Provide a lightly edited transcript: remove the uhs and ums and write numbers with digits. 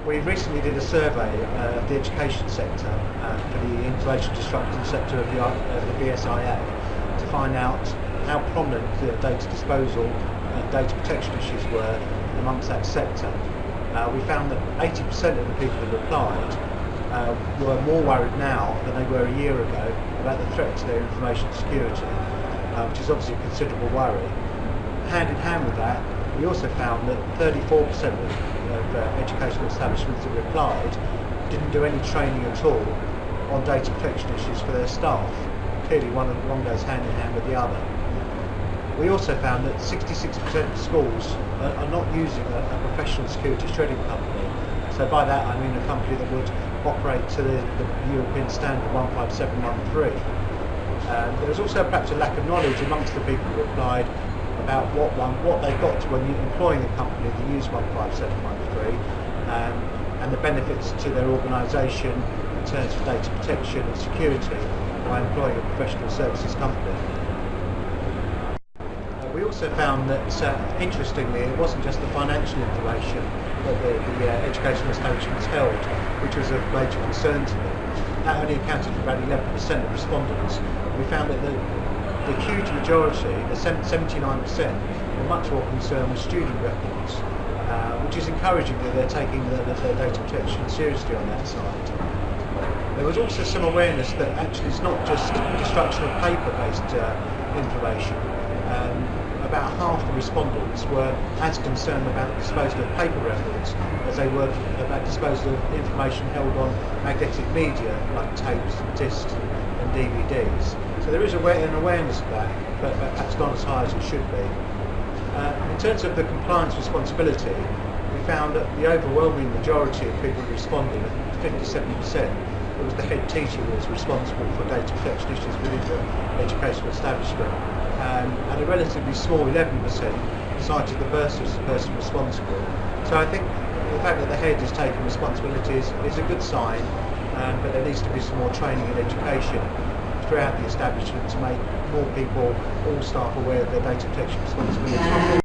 We recently did a survey of the education sector for the information disruption sector of the BSIA to find out how prominent the data disposal and data protection issues were amongst that sector. We found that 80% of the people who replied were more worried now than they were a year ago about the threat to their information security, which is obviously a considerable worry. Hand in hand with that, we also found that 34% of educational establishments that replied didn't do any training at all on data protection issues for their staff. Clearly one goes hand in hand with the other. We also found that 66% of schools are not using a professional security shredding company. So by that I mean a company that would operate to the European standard 15713. There was also perhaps a lack of knowledge amongst the people who replied about what they got when employing a company that used 15713 and the benefits to their organisation in terms of data protection and security by employing a professional services company. We also found that, interestingly, it wasn't just the financial information that the educational establishments held, which was of major concern to them. That only accounted for about 11% of respondents. We found that the huge majority, the 79%, were much more concerned with student records, which is encouraging that they're taking their data protection seriously on that side. There was also some awareness that actually it's not just destruction of paper-based information. About half the respondents were as concerned about the disposal of paper records as they were about disposal of information held on magnetic media like tapes, discs and DVDs. So there is an awareness of that, but perhaps not as high as it should be. In terms of the compliance responsibility, we found that the overwhelming majority of people who responded, 57%, it was the head teacher who was responsible for data protection issues within the educational establishment. And a relatively small 11% cited the bursar as the person responsible. So I think the fact that the head is taking responsibility is a good sign, but there needs to be some more training and education throughout the establishment to make more people, all staff, aware of their data protection responsibilities.